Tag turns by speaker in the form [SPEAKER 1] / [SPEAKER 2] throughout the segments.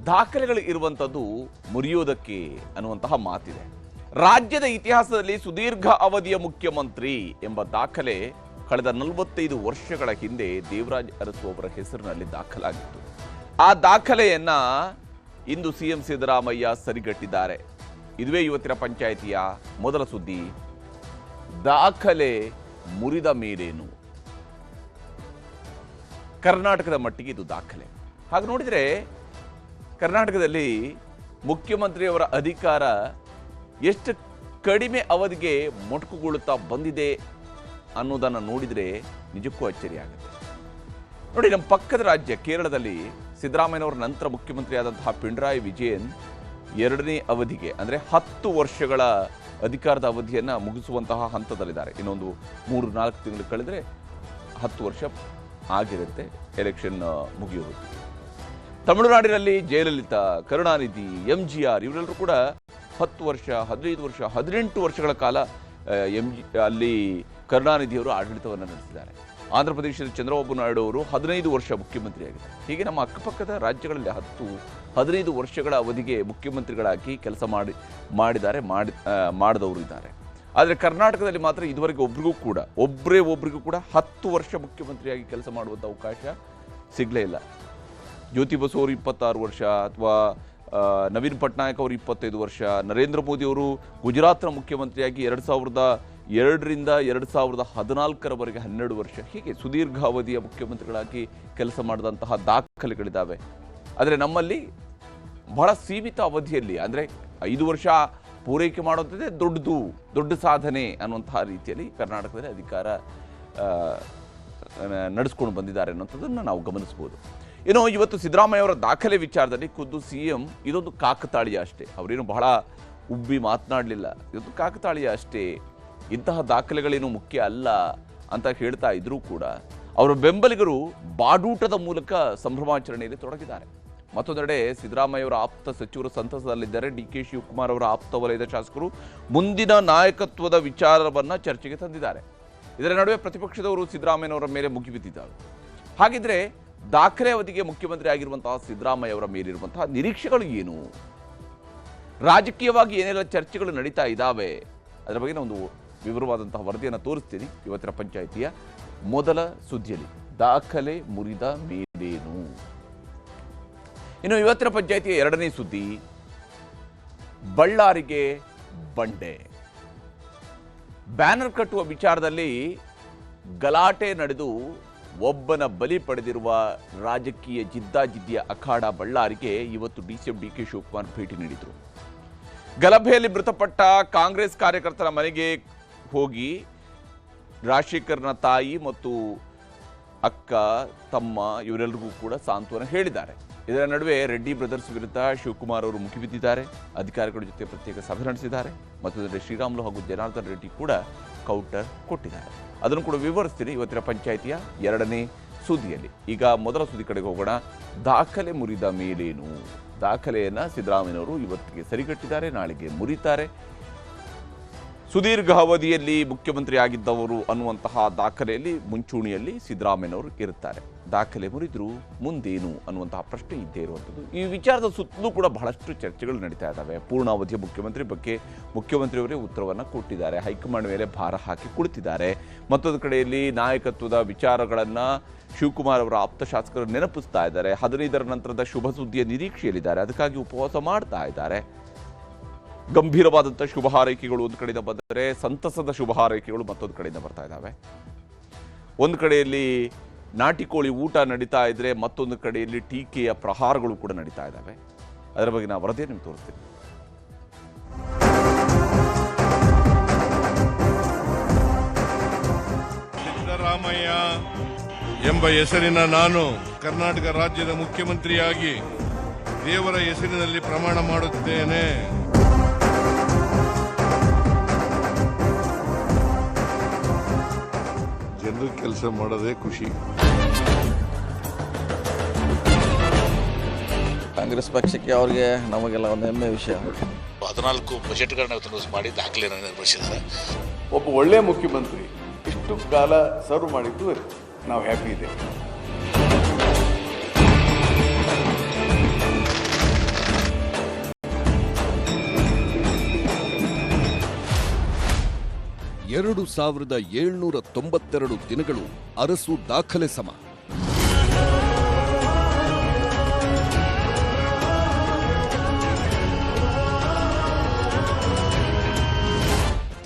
[SPEAKER 1] ದಾಖಲೆಗಳು ಇರುವಂಥದ್ದು ಮುರಿಯೋದಕ್ಕೆ ಅನ್ನುವಂತಹ ಮಾತಿದೆ. ರಾಜ್ಯದ ಇತಿಹಾಸದಲ್ಲಿ ಸುದೀರ್ಘ ಅವಧಿಯ ಮುಖ್ಯಮಂತ್ರಿ ಎಂಬ ದಾಖಲೆ ಕಳೆದ 45 ವರ್ಷಗಳ ಹಿಂದೆ ದೇವರಾಜ್ ಅರಸು ಅವರ ಹೆಸರಿನಲ್ಲಿ ದಾಖಲಾಗಿತ್ತು. ಆ ದಾಖಲೆಯನ್ನ ಇಂದು ಸಿಎಂ ಸಿದ್ದರಾಮಯ್ಯ ಸರಿಗಟ್ಟಿದ್ದಾರೆ. ಇದುವೇ ಇವತ್ತಿನ ಪಂಚಾಯಿತಿಯ ಮೊದಲ ಸುದ್ದಿ. ದಾಖಲೆ ಮುರಿದ ಮೇಲೇನು? ಕರ್ನಾಟಕದ ಮಟ್ಟಿಗೆ ಇದು ದಾಖಲೆ. ಹಾಗೆ ನೋಡಿದರೆ ಕರ್ನಾಟಕದಲ್ಲಿ ಮುಖ್ಯಮಂತ್ರಿಯವರ ಅಧಿಕಾರ ಎಷ್ಟು ಕಡಿಮೆ ಅವಧಿಗೆ ಮೊಟಕುಗೊಳ್ಳುತ್ತಾ ಬಂದಿದೆ ಅನ್ನೋದನ್ನು ನೋಡಿದರೆ ನಿಜಕ್ಕೂ ಅಚ್ಚರಿಯಾಗುತ್ತೆ. ನೋಡಿ, ನಮ್ಮ ಪಕ್ಕದ ರಾಜ್ಯ ಕೇರಳದಲ್ಲಿ ಸಿದ್ದರಾಮಯ್ಯನವರ ನಂತರ ಮುಖ್ಯಮಂತ್ರಿ ಆದಂತಹ ಪಿಣರಾಯಿ ವಿಜಯನ್ ಎರಡನೇ ಅವಧಿಗೆ ಅಂದರೆ 10 ವರ್ಷಗಳ ಅಧಿಕಾರದ ಅವಧಿಯನ್ನು ಮುಗಿಸುವಂತಹ ಹಂತದಲ್ಲಿದ್ದಾರೆ. ಇನ್ನೊಂದು 3-4 ತಿಂಗಳು ಕಳೆದರೆ 10 ವರ್ಷ ಆಗಿರುತ್ತೆ, ಎಲೆಕ್ಷನ್ ಮುಗಿಯೋದು. ತಮಿಳುನಾಡಿನಲ್ಲಿ ಜಯಲಲಿತಾ, ಕರುಣಾನಿಧಿ, MGR ಇವರೆಲ್ಲರೂ ಕೂಡ 10 ವರ್ಷ, 15 ವರ್ಷ, 18 ವರ್ಷಗಳ ಕಾಲ ಅಲ್ಲಿ ಕರುಣಾನಿಧಿಯವರು ಆಡಳಿತವನ್ನು ನಡೆಸಿದ್ದಾರೆ. ಆಂಧ್ರ ಪ್ರದೇಶದ ಚಂದ್ರಬಾಬು ನಾಯ್ಡು ಅವರು 15 ವರ್ಷ ಮುಖ್ಯಮಂತ್ರಿಯಾಗಿದ್ದಾರೆ. ಹೀಗೆ ನಮ್ಮ ಅಕ್ಕಪಕ್ಕದ ರಾಜ್ಯಗಳಲ್ಲಿ 10-15 ವರ್ಷಗಳ ಅವಧಿಗೆ ಮುಖ್ಯಮಂತ್ರಿಗಳಾಗಿ ಕೆಲಸ ಮಾಡಿದವರು ಇದ್ದಾರೆ. ಆದರೆ ಕರ್ನಾಟಕದಲ್ಲಿ ಮಾತ್ರ ಇದುವರೆಗೆ ಒಬ್ಬರಿಗೂ ಕೂಡ 10 ವರ್ಷ ಮುಖ್ಯಮಂತ್ರಿಯಾಗಿ ಕೆಲಸ ಮಾಡುವಂಥ ಅವಕಾಶ ಸಿಗಲೇ ಇಲ್ಲ. ಜ್ಯೋತಿ ಬಸು ಅವರು 26 ವರ್ಷ, ಅಥವಾ ನವೀನ್ ಪಟ್ನಾಯಕ್ ಅವರು 25 ವರ್ಷ, ನರೇಂದ್ರ ಮೋದಿ ಅವರು ಗುಜರಾತ್ನ ಮುಖ್ಯಮಂತ್ರಿಯಾಗಿ 2002ರಿಂದ 2014ರವರೆಗೆ 12 ವರ್ಷ, ಹೀಗೆ ಸುದೀರ್ಘ ಅವಧಿಯ ಮುಖ್ಯಮಂತ್ರಿಗಳಾಗಿ ಕೆಲಸ ಮಾಡಿದಂತಹ ದಾಖಲೆಗಳಿದ್ದಾವೆ. ಆದರೆ ನಮ್ಮಲ್ಲಿ ಬಹಳ ಸೀಮಿತ ಅವಧಿಯಲ್ಲಿ, ಅಂದರೆ 5 ವರ್ಷ ಪೂರೈಕೆ ಮಾಡೋದೇ ದೊಡ್ಡ ಸಾಧನೆ ಅನ್ನುವಂತಹ ರೀತಿಯಲ್ಲಿ ಕರ್ನಾಟಕದಲ್ಲಿ ಅಧಿಕಾರ ನಡೆಸ್ಕೊಂಡು ಬಂದಿದ್ದಾರೆ ಅನ್ನೋಂಥದ್ದನ್ನು ನಾವು ಗಮನಿಸ್ಬೋದು. ಇನ್ನು ಇವತ್ತು ಸಿದ್ದರಾಮಯ್ಯ ಅವರ ದಾಖಲೆ ವಿಚಾರದಲ್ಲಿ ಖುದ್ದು ಸಿಎಂ ಇದೊಂದು ಕಾಕತಾಳೀಯ ಅಷ್ಟೇ, ಅವರೇನು ಬಹಳ ಉಬ್ಬಿ ಮಾತನಾಡಲಿಲ್ಲ, ಇದೊಂದು ಕಾಕತಾಳೀಯ ಅಷ್ಟೇ, ಇಂತಹ ದಾಖಲೆಗಳೇನು ಮುಖ್ಯ ಅಲ್ಲ ಅಂತ ಹೇಳ್ತಾ ಇದ್ರೂ ಕೂಡ ಅವರ ಬೆಂಬಲಿಗರು ಬಾಡೂಟದ ಮೂಲಕ ಸಂಭ್ರಮಾಚರಣೆಯಲ್ಲಿ ತೊಡಗಿದ್ದಾರೆ. ಮತ್ತೊಂದೆಡೆ ಸಿದ್ದರಾಮಯ್ಯ ಅವರ ಆಪ್ತ ಸಚಿವರು ಸಂತಸದಲ್ಲಿದ್ದಾರೆ. DK ಶಿವಕುಮಾರ್ ಅವರ ಆಪ್ತ ವಲಯದ ಶಾಸಕರು ಮುಂದಿನ ನಾಯಕತ್ವದ ವಿಚಾರವನ್ನು ಚರ್ಚೆಗೆ ತಂದಿದ್ದಾರೆ. ಇದರ ನಡುವೆ ಪ್ರತಿಪಕ್ಷದವರು ಸಿದ್ದರಾಮಯ್ಯನವರ ಮೇಲೆ ಮುಗಿಬಿದ್ದಿದ್ದಾರೆ. ಹಾಗಿದ್ರೆ ದಾಖಲೆ ಅವಧಿಗೆ ಮುಖ್ಯಮಂತ್ರಿ ಆಗಿರುವಂತಹ ಸಿದ್ದರಾಮಯ್ಯ ಅವರ ಮೇಲಿರುವಂತಹ ನಿರೀಕ್ಷೆಗಳು ಏನು? ರಾಜಕೀಯವಾಗಿ ಏನೆಲ್ಲ ಚರ್ಚೆಗಳು ನಡೀತಾ ಇದ್ದಾವೆ? ಅದರ ಬಗ್ಗೆ ಒಂದು ವಿವರವಾದಂತಹ ವರದಿಯನ್ನು ತೋರಿಸ್ತೀನಿ ಇವತ್ತಿನ ಪಂಚಾಯಿತಿಯ ಮೊದಲ ಸುದ್ದಿಯಲ್ಲಿ. ದಾಖಲೆ ಮುರಿದ ಮೇಲೇನು? ಇನ್ನು ಇವತ್ತಿನ ಪಂಚಾಯಿತಿಯ ಎರಡನೇ ಸುದ್ದಿ, ಬಳ್ಳಾರಿಗೆ ಬಂಡೆ. ಬ್ಯಾನರ್ ಕಟ್ಟುವ ವಿಚಾರದಲ್ಲಿ ಗಲಾಟೆ ನಡೆದು ಒಬ್ಬನ ಬಲಿ ಪಡೆದಿರುವ ರಾಜಕೀಯ ಜಿದ್ದಾಜಿದ್ದಿಯ ಅಖಾಡ ಬಳ್ಳಾರಿಗೆ ಇವತ್ತು DCM DK ಶಿವಕುಮಾರ್ ಭೇಟಿ ನೀಡಿದರು. ಗಲಭೆಯಲ್ಲಿ ಮೃತಪಟ್ಟ ಕಾಂಗ್ರೆಸ್ ಕಾರ್ಯಕರ್ತರ ಮನೆಗೆ ಹೋಗಿ ರಾಜಶೇಖರ್ನ ತಾಯಿ ಮತ್ತು ಅಕ್ಕ, ತಮ್ಮ ಇವರೆಲ್ಲರಿಗೂ ಕೂಡ ಸಾಂತ್ವನ ಹೇಳಿದ್ದಾರೆ. ಇದರ ನಡುವೆ ರೆಡ್ಡಿ ಬ್ರದರ್ಸ್ ವಿರುದ್ಧ ಶಿವಕುಮಾರ್ ಅವರು ಮುಗಿಬಿದ್ದಿದ್ದಾರೆ. ಅಧಿಕಾರಿಗಳ ಜೊತೆ ಪ್ರತ್ಯೇಕ ಸಭೆ ನಡೆಸಿದ್ದಾರೆ. ಮತ್ತೊಂದೆಡೆ ಶ್ರೀರಾಮುಲು ಹಾಗೂ ಜನಾರ್ದನ್ ರೆಡ್ಡಿ ಕೂಡ ಕೌಂಟರ್ ಕೊಟ್ಟಿದ್ದಾರೆ. ಅದನ್ನು ಕೂಡ ವಿವರಿಸ್ತೀನಿ ಇವತ್ತಿನ ಪಂಚಾಯಿತಿಯ ಎರಡನೇ ಸುದ್ದಿಯಲ್ಲಿ. ಈಗ ಮೊದಲ ಸುದ್ದಿ ಕಡೆಗೆ ಹೋಗೋಣ. ದಾಖಲೆ ಮುರಿದ ಮೇಲೇನು? ದಾಖಲೆಯನ್ನು ಸಿದ್ದರಾಮಯ್ಯನವರು ಇವತ್ತಿಗೆ ಸರಿಗಟ್ಟಿದ್ದಾರೆ, ನಾಳೆಗೆ ಮುರಿತಾರೆ. ಸುದೀರ್ಘ ಅವಧಿಯಲ್ಲಿ ಮುಖ್ಯಮಂತ್ರಿ ಆಗಿದ್ದವರು ಅನ್ನುವಂತಹ ದಾಖಲೆಯಲ್ಲಿ ಮುಂಚೂಣಿಯಲ್ಲಿ ಸಿದ್ದರಾಮಯ್ಯನವರು ಇರುತ್ತಾರೆ. ದಾಖಲೆ ಮುರಿದ್ರು ಮುಂದೇನು ಅನ್ನುವಂತಹ ಪ್ರಶ್ನೆ ಇದ್ದೇ ಇರುವಂಥದ್ದು. ಈ ವಿಚಾರದ ಸುತ್ತಲೂ ಕೂಡ ಬಹಳಷ್ಟು ಚರ್ಚೆಗಳು ನಡೀತಾ ಇದ್ದಾವೆ. ಪೂರ್ಣಾವಧಿಯ ಮುಖ್ಯಮಂತ್ರಿ ಬಗ್ಗೆ ಮುಖ್ಯಮಂತ್ರಿಯವರೇ ಉತ್ತರವನ್ನು ಕೊಟ್ಟಿದ್ದಾರೆ. ಹೈಕಮಾಂಡ್ ಮೇಲೆ ಭಾರ ಹಾಕಿ ಕುಳಿತಿದ್ದಾರೆ. ಮತ್ತೊಂದು ಕಡೆಯಲ್ಲಿ ನಾಯಕತ್ವದ ವಿಚಾರಗಳನ್ನು ಶಿವಕುಮಾರ್ ಅವರ ಆಪ್ತ ಶಾಸಕರು ನೆನಪಿಸ್ತಾ ಇದ್ದಾರೆ. 15ರ ನಂತರದ ಶುಭ ಸುದ್ದಿಯ ನಿರೀಕ್ಷೆಯಲ್ಲಿದ್ದಾರೆ. ಅದಕ್ಕಾಗಿ ಉಪವಾಸ ಮಾಡ್ತಾ ಇದ್ದಾರೆ. ಗಂಭೀರವಾದಂಥ ಶುಭ ಹಾರೈಕೆಗಳು ಒಂದು ಕಡೆಯಿಂದ ಬಂದರೆ, ಸಂತಸದ ಶುಭ ಹಾರೈಕೆಗಳು ಮತ್ತೊಂದು ಕಡೆಯಿಂದ ಬರ್ತಾ ಇದ್ದಾವೆ. ಒಂದು ಕಡೆಯಲ್ಲಿ ನಾಟಿ ಕೋಳಿ ಊಟ ನಡೀತಾ ಇದ್ರೆ, ಮತ್ತೊಂದು ಕಡೆಯಲ್ಲಿ ಟೀಕೆಯ ಪ್ರಹಾರಗಳು ಕೂಡ ನಡೀತಾ ಇದ್ದಾವೆ. ಅದರ ಬಗ್ಗೆ ನಾವು ವರದಿ ನಿಮ್ಗೆ ತೋರಿಸ್ತೀನಿ.
[SPEAKER 2] ಸಿದ್ದರಾಮಯ್ಯ ಎಂಬ ಹೆಸರಿನ ನಾನು ಕರ್ನಾಟಕ ರಾಜ್ಯದ ಮುಖ್ಯಮಂತ್ರಿಯಾಗಿ ದೇವರ ಹೆಸರಿನಲ್ಲಿ ಪ್ರಮಾಣ ಮಾಡುತ್ತೇನೆ. ಜನರ ಕೆಲಸ ಮಾಡೋದೇ ಖುಷಿ.
[SPEAKER 3] ಕಾಂಗ್ರೆಸ್ ಪಕ್ಷಕ್ಕೆ ಅವ್ರಿಗೆ ನಮಗೆಲ್ಲ ಒಂದು ಹೆಮ್ಮೆ ವಿಷಯ.
[SPEAKER 4] 14 ಬಜೆಟ್ಗಳನ್ನ ಮಾಡಿ ದಾಖಲೆಯನ್ನು ನಿರ್ವಹಿಸಿದ್ದಾರೆ.
[SPEAKER 5] ಒಬ್ಬ ಒಳ್ಳೆ ಮುಖ್ಯಮಂತ್ರಿ ಇಷ್ಟು ಕಾಲ ಸರ್ವ್ ಮಾಡಿದ್ದು ನಾವು ಹ್ಯಾಪಿ ಇದೆ.
[SPEAKER 6] 2792 ದಿನಗಳು ಅರಸು ದಾಖಲೆ ಸಮ.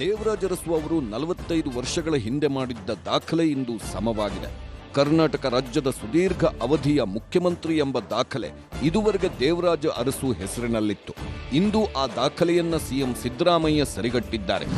[SPEAKER 6] ದೇವರಾಜ ಅರಸು ಅವರು 45 ವರ್ಷಗಳ ಹಿಂದೆ ಮಾಡಿದ್ದ ದಾಖಲೆ ಇಂದು ಸಮವಾಗಿದೆ. ಕರ್ನಾಟಕ ರಾಜ್ಯದ ಸುದೀರ್ಘ ಅವಧಿಯ ಮುಖ್ಯಮಂತ್ರಿ ಎಂಬ ದಾಖಲೆ ಇದುವರೆಗೆ ದೇವರಾಜ ಅರಸು ಹೆಸರಿನಲ್ಲಿತ್ತು. ಇಂದು ಆ ದಾಖಲೆಯನ್ನ ಸಿಎಂ ಸಿದ್ದರಾಮಯ್ಯ ಸರಿಗಟ್ಟಿದ್ದಾರೆ.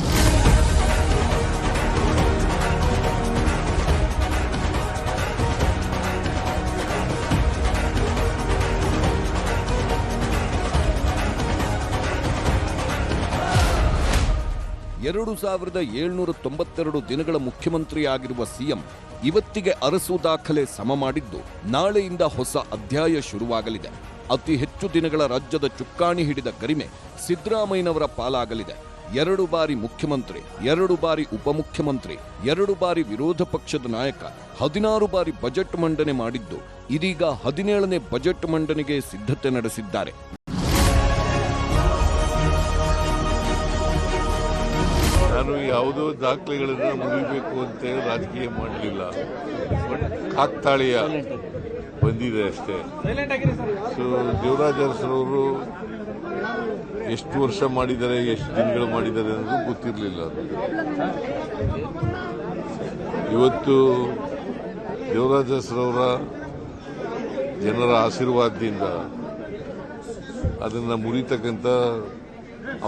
[SPEAKER 6] ಎರಡು 2792 ದಿನಗಳ ಮುಖ್ಯಮಂತ್ರಿಯಾಗಿರುವ ಸಿಎಂ ಇವತ್ತಿಗೆ ಅರಸು ದಾಖಲೆ ಸಮ ಮಾಡಿದ್ದು, ನಾಳೆಯಿಂದ ಹೊಸ ಅಧ್ಯಾಯ ಶುರುವಾಗಲಿದೆ. ಅತಿ ಹೆಚ್ಚು ದಿನಗಳ ರಾಜ್ಯದ ಚುಕ್ಕಾಣಿ ಹಿಡಿದ ಗರಿಮೆ ಸಿದ್ದರಾಮಯ್ಯನವರ ಪಾಲಾಗಲಿದೆ. 2 ಬಾರಿ ಮುಖ್ಯಮಂತ್ರಿ, 2 ಬಾರಿ ಉಪಮುಖ್ಯಮಂತ್ರಿ, 2 ಬಾರಿ ವಿರೋಧ ಪಕ್ಷದ ನಾಯಕ, 16 ಬಾರಿ ಬಜೆಟ್ ಮಂಡನೆ ಮಾಡಿದ್ದು, ಇದೀಗ 17ನೇ ಬಜೆಟ್ ಮಂಡನೆಗೆ ಸಿದ್ಧತೆ ನಡೆಸಿದ್ದಾರೆ.
[SPEAKER 2] ನಾನು ಯಾವುದೋ ದಾಖಲೆಗಳನ್ನು ಮುರಿಬೇಕು ಅಂತ ರಾಜಕೀಯ ಮಾಡಲಿಲ್ಲ. ಕಾಕ್ತಾಳೀಯ ಬಂದಿದೆ ಅಷ್ಟೇ. ಸೊ ದೇವರಾಜ ಅರಸರವರು ಎಷ್ಟು ವರ್ಷ ಮಾಡಿದ್ದಾರೆ, ಎಷ್ಟು ದಿನಗಳು ಮಾಡಿದ್ದಾರೆ ಅನ್ನೋದು ಗೊತ್ತಿರಲಿಲ್ಲ. ಇವತ್ತು ದೇವರಾಜ ಅರಸರವರ ಜನರ ಆಶೀರ್ವಾದದಿಂದ ಅದನ್ನು ಮುರಿತಕ್ಕಂಥ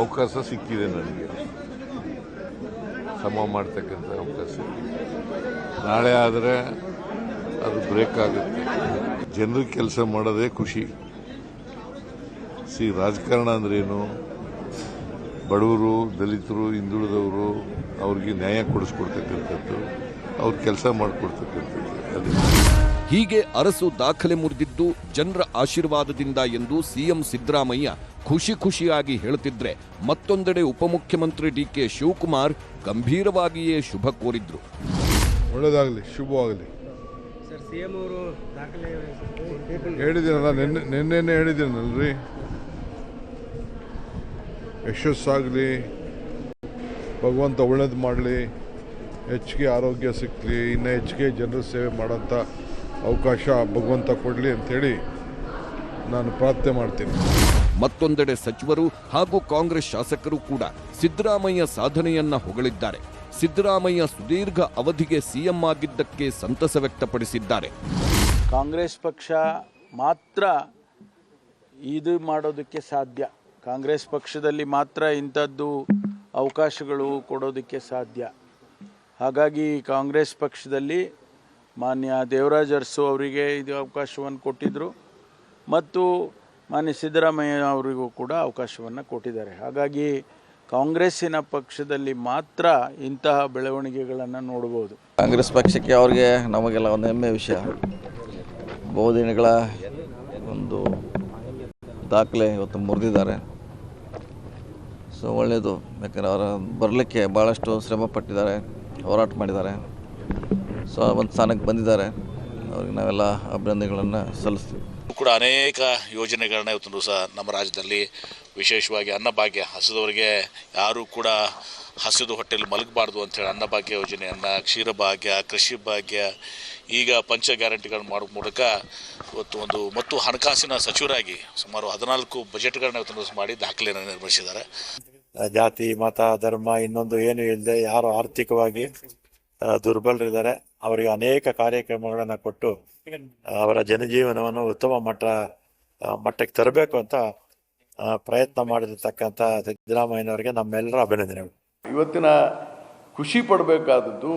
[SPEAKER 2] ಅವಕಾಶ ಸಿಕ್ಕಿದೆ ನನಗೆ. ಸಮ ಮಾಡ್ತಕ್ಕಂಥ ಅವಕಾಶ ನಾಳೆ ಆದರೆ ಅದು ಬ್ರೇಕ್ ಆಗುತ್ತೆ. ಜನರಿಗೆ ಕೆಲಸ ಮಾಡೋದೇ ಖುಷಿ. ರಾಜಕಾರಣ ಅಂದ್ರೇನು? ಬಡವರು, ದಲಿತರು, ಹಿಂದುಳಿದವರು ಅವ್ರಿಗೆ ನ್ಯಾಯ ಕೊಡಿಸ್ಕೊಡ್ತಕ್ಕಂಥದ್ದು, ಅವ್ರ ಕೆಲಸ ಮಾಡಿಕೊಡ್ತಕ್ಕಂಥದ್ದು. ಅದೇ
[SPEAKER 6] ಹೀಗೆ ಅರಸು ದಾಖಲೆ ಮುರಿದಿದ್ದು ಜನರ ಆಶೀರ್ವಾದದಿಂದ ಎಂದು ಸಿಎಂ ಸಿದ್ದರಾಮಯ್ಯ ಖುಷಿಯಾಗಿ ಹೇಳುತ್ತಿದ್ರೆ, ಮತ್ತೊಂದೆಡೆ ಉಪಮುಖ್ಯಮಂತ್ರಿ ಡಿಕೆ ಶಿವಕುಮಾರ್ ಗಂಭೀರವಾಗಿಯೇ ಶುಭ ಕೋರಿದ್ರು.
[SPEAKER 2] ಒಳ್ಳೆಯದಾಗಲಿ, ಶುಭವಾಗಲಿ. ಹೇಳಿದ್ದೀನಲ್ಲ, ನಿನ್ನೆ ಹೇಳಿದ್ದೀನಲ್ರಿ, ಯಶಸ್ಸಾಗಲಿ, ಭಗವಂತ ಒಳ್ಳೇದು ಮಾಡಲಿ, ಹೆಚ್ಚಿಗೆ ಆರೋಗ್ಯ ಸಿಕ್ಕಲಿ, ಇನ್ನೂ ಹೆಚ್ಚಿಗೆ ಜನರ ಸೇವೆ ಮಾಡೋಂಥ ಅವಕಾಶ ಭಗವಂತ ಕೊಡಲಿ ಅಂಥೇಳಿ ನಾನು ಪ್ರಾರ್ಥನೆ ಮಾಡ್ತೀನಿ.
[SPEAKER 6] ಮತ್ತೊಂದೆಡೆ ಸಚಿವರು ಹಾಗೂ ಕಾಂಗ್ರೆಸ್ ಶಾಸಕರು ಕೂಡ ಸಿದ್ದರಾಮಯ್ಯ ಸಾಧನೆಯನ್ನ ಹೊಗಳಿದ್ದಾರೆ. ಸಿದ್ದರಾಮಯ್ಯ ಸುದೀರ್ಘ ಅವಧಿಗೆ ಸಿಎಂ ಆಗಿದ್ದಕ್ಕೆ ಸಂತಸ ವ್ಯಕ್ತಪಡಿಸಿದ್ದಾರೆ.
[SPEAKER 7] ಕಾಂಗ್ರೆಸ್ ಪಕ್ಷ ಮಾತ್ರ ಇದು ಮಾಡೋದಕ್ಕೆ ಸಾಧ್ಯ. ಕಾಂಗ್ರೆಸ್ ಪಕ್ಷದಲ್ಲಿ ಮಾತ್ರ ಇಂಥದ್ದು ಅವಕಾಶಗಳು ಕೊಡೋದಕ್ಕೆ ಸಾಧ್ಯ. ಹಾಗಾಗಿ ಕಾಂಗ್ರೆಸ್ ಪಕ್ಷದಲ್ಲಿ ಮಾನ್ಯ ದೇವರಾಜ ಅರಸು ಅವರಿಗೆ ಇದು ಅವಕಾಶವನ್ನು ಕೊಟ್ಟಿದ್ದರು ಮತ್ತು ಮಾನ್ಯ ಸಿದ್ದರಾಮಯ್ಯ ಅವರಿಗೂ ಕೂಡ ಅವಕಾಶವನ್ನು ಕೊಟ್ಟಿದ್ದಾರೆ. ಹಾಗಾಗಿ ಕಾಂಗ್ರೆಸ್ಸಿನ ಪಕ್ಷದಲ್ಲಿ ಮಾತ್ರ ಇಂತಹ ಬೆಳವಣಿಗೆಗಳನ್ನು ನೋಡಬಹುದು.
[SPEAKER 3] ಕಾಂಗ್ರೆಸ್ ಪಕ್ಷಕ್ಕೆ ಅವ್ರಿಗೆ ನಮಗೆಲ್ಲ ಒಂದು ಹೆಮ್ಮೆ ವಿಷಯ. ಬಹುದಿನಗಳ ಒಂದು ದಾಖಲೆ ಇವತ್ತು ಮುರಿದಿದ್ದಾರೆ. ಸೊ ಒಳ್ಳೆಯದು. ಯಾಕಂದರೆ ಅವರ ಬರಲಿಕ್ಕೆ ಭಾಳಷ್ಟು ಶ್ರಮ ಪಟ್ಟಿದ್ದಾರೆ, ಹೋರಾಟ ಮಾಡಿದ್ದಾರೆ. ಸೊ ಒಂದು ಸ್ಥಾನಕ್ಕೆ ಬಂದಿದ್ದಾರೆ. ಅವ್ರಿಗೆ ನಾವೆಲ್ಲ ಅಭಿನಂದನೆಗಳನ್ನು ಸಲ್ಲಿಸ್ತೀವಿ.
[SPEAKER 4] ಕೂಡ ಅನೇಕ ಯೋಜನೆಗಳನ್ನ ಇವತ್ತು ಸಹ ನಮ್ಮ ರಾಜ್ಯದಲ್ಲಿ, ವಿಶೇಷವಾಗಿ ಅನ್ನಭಾಗ್ಯ, ಹಸಿದವರಿಗೆ ಯಾರೂ ಕೂಡ ಹಸಿದು ಹೊಟ್ಟೆಯಲ್ಲಿ ಮಲಗಬಾರ್ದು ಅಂತೇಳಿ ಅನ್ನಭಾಗ್ಯ ಯೋಜನೆಯನ್ನು, ಕ್ಷೀರಭಾಗ್ಯ, ಕೃಷಿ ಭಾಗ್ಯ, ಈಗ ಪಂಚ ಗ್ಯಾರಂಟಿಗಳನ್ನು ಮಾಡೋ ಮೂಲಕ ಇವತ್ತು ಮತ್ತು ಹಣಕಾಸಿನ ಸಚಿವರಾಗಿ ಸುಮಾರು 14 ಬಜೆಟ್ಗಳನ್ನ ಇವತ್ತು ಮಾಡಿ ದಾಖಲೆಯನ್ನು ನಿರ್ವಹಿಸಿದ್ದಾರೆ.
[SPEAKER 8] ಜಾತಿ, ಮತ, ಧರ್ಮ ಇನ್ನೊಂದು ಏನು ಇಲ್ಲದೆ ಯಾರು ಆರ್ಥಿಕವಾಗಿ ದುರ್ಬಲರಿದ್ದಾರೆ ಅವರಿಗೆ ಅನೇಕ ಕಾರ್ಯಕ್ರಮಗಳನ್ನು ಕೊಟ್ಟು ಅವರ ಜನಜೀವನವನ್ನು ಉತ್ತಮ ಮಟ್ಟಕ್ಕೆ ತರಬೇಕು ಅಂತ ಪ್ರಯತ್ನ ಮಾಡಿರ್ತಕ್ಕಂಥ ಸಿದ್ದರಾಮಯ್ಯನವರಿಗೆ ನಮ್ಮೆಲ್ಲರ ಅಭಿನಂದನೆಗಳು.
[SPEAKER 5] ಇವತ್ತಿನ ಖುಷಿ ಪಡಬೇಕಾದದ್ದು,